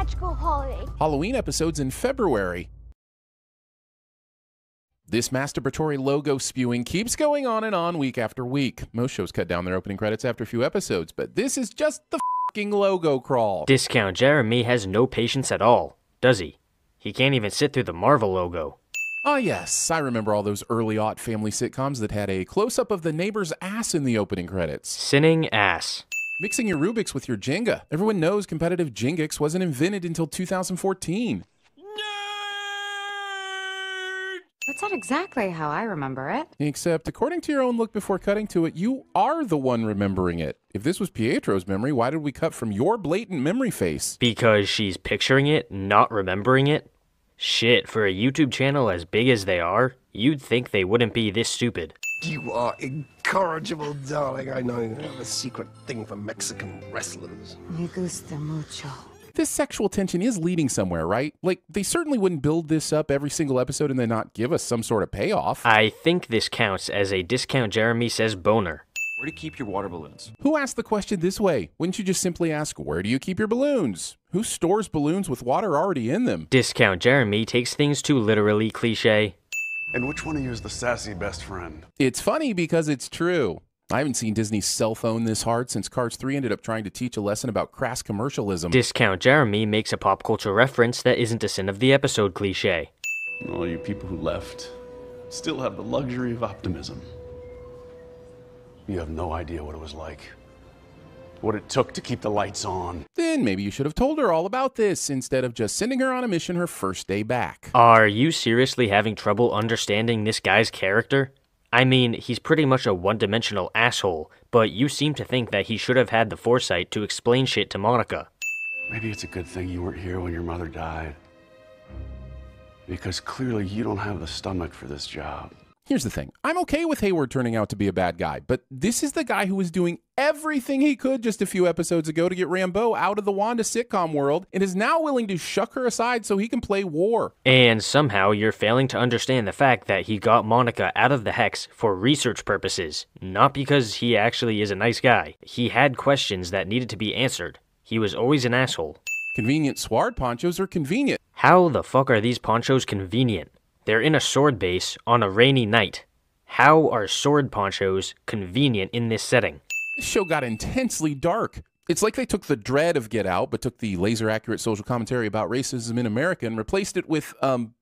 magical holiday. Halloween episodes in February. This masturbatory logo spewing keeps going on and on week after week. Most shows cut down their opening credits after a few episodes, but this is just the f***ing logo crawl. Discount Jeremy has no patience at all, does he? He can't even sit through the Marvel logo. Ah yes, I remember all those early-aught family sitcoms that had a close-up of the neighbor's ass in the opening credits. Sinning ass. Mixing your Rubik's with your Jenga. Everyone knows competitive Jengix wasn't invented until 2014. That's not exactly how I remember it. Except, according to your own look before cutting to it, you are the one remembering it. If this was Pietro's memory, why did we cut from your blatant memory face? Because she's picturing it, not remembering it? Shit, for a YouTube channel as big as they are, you'd think they wouldn't be this stupid. You are incorrigible, darling. I know you have a secret thing for Mexican wrestlers. Me gusta mucho. This sexual tension is leading somewhere, right? Like, they certainly wouldn't build this up every single episode and then not give us some sort of payoff. I think this counts as a Discount Jeremy says boner. Where do you keep your water balloons? Who asked the question this way? Wouldn't you just simply ask, where do you keep your balloons? Who stores balloons with water already in them? Discount Jeremy takes things too literally, cliche. And which one of you is the sassy best friend? It's funny because it's true. I haven't seen Disney's cell phone this hard since Cars 3 ended up trying to teach a lesson about crass commercialism. Discount Jeremy makes a pop culture reference that isn't a sin of the episode cliche. All you people who left still have the luxury of optimism. You have no idea what it was like. What it took to keep the lights on. Then maybe you should have told her all about this instead of just sending her on a mission her first day back. Are you seriously having trouble understanding this guy's character? I mean, he's pretty much a one-dimensional asshole, but you seem to think that he should have had the foresight to explain shit to Monica. Maybe it's a good thing you weren't here when your mother died. Because clearly you don't have the stomach for this job. Here's the thing. I'm okay with Hayward turning out to be a bad guy, but this is the guy who was doing everything he could just a few episodes ago to get Rambeau out of the Wanda sitcom world and is now willing to shuck her aside so he can play war. And somehow you're failing to understand the fact that he got Monica out of the Hex for research purposes, not because he actually is a nice guy. He had questions that needed to be answered. He was always an asshole. Convenient sword ponchos are convenient. How the fuck are these ponchos convenient? They're in a sword base on a rainy night. How are sword ponchos convenient in this setting? This show got intensely dark. It's like they took the dread of Get Out, but took the laser-accurate social commentary about racism in America and replaced it with, sitcom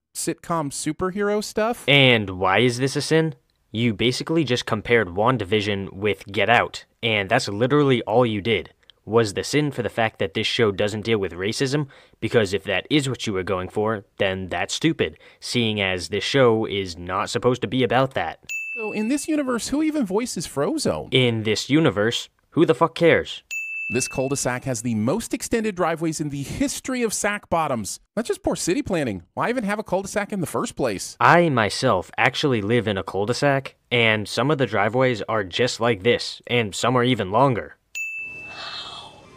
superhero stuff. And why is this a sin? You basically just compared Wandavision with Get Out, and that's literally all you did. Was the sin for the fact that this show doesn't deal with racism? Because if that is what you were going for, then that's stupid, seeing as this show is not supposed to be about that. So in this universe, who even voices Frozone? In this universe, who the fuck cares? This cul-de-sac has the most extended driveways in the history of sack bottoms. That's just poor city planning. Why even have a cul-de-sac in the first place? I myself actually live in a cul-de-sac, and some of the driveways are just like this, and some are even longer.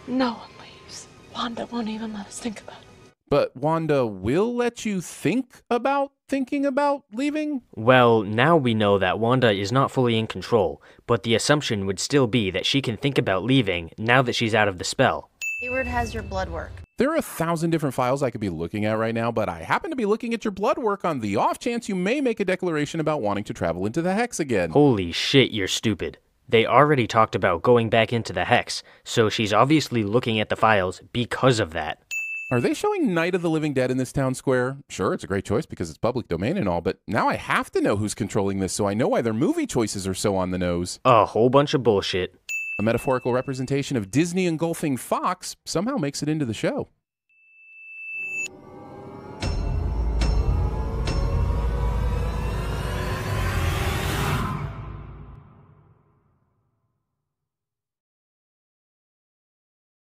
No one leaves. Wanda won't even let us think about it. But Wanda will let you think about thinking about leaving? Well, now we know that Wanda is not fully in control, but the assumption would still be that she can think about leaving now that she's out of the spell. Hayward has your blood work. There are 1,000 different files I could be looking at right now, but I happen to be looking at your blood work on the off chance you may make a declaration about wanting to travel into the Hex again. Holy shit, you're stupid. They already talked about going back into the Hex, so she's obviously looking at the files because of that. Are they showing Night of the Living Dead in this town square? Sure, it's a great choice because it's public domain and all, but now I have to know who's controlling this so I know why their movie choices are so on the nose. A whole bunch of bullshit. A metaphorical representation of Disney engulfing Fox somehow makes it into the show.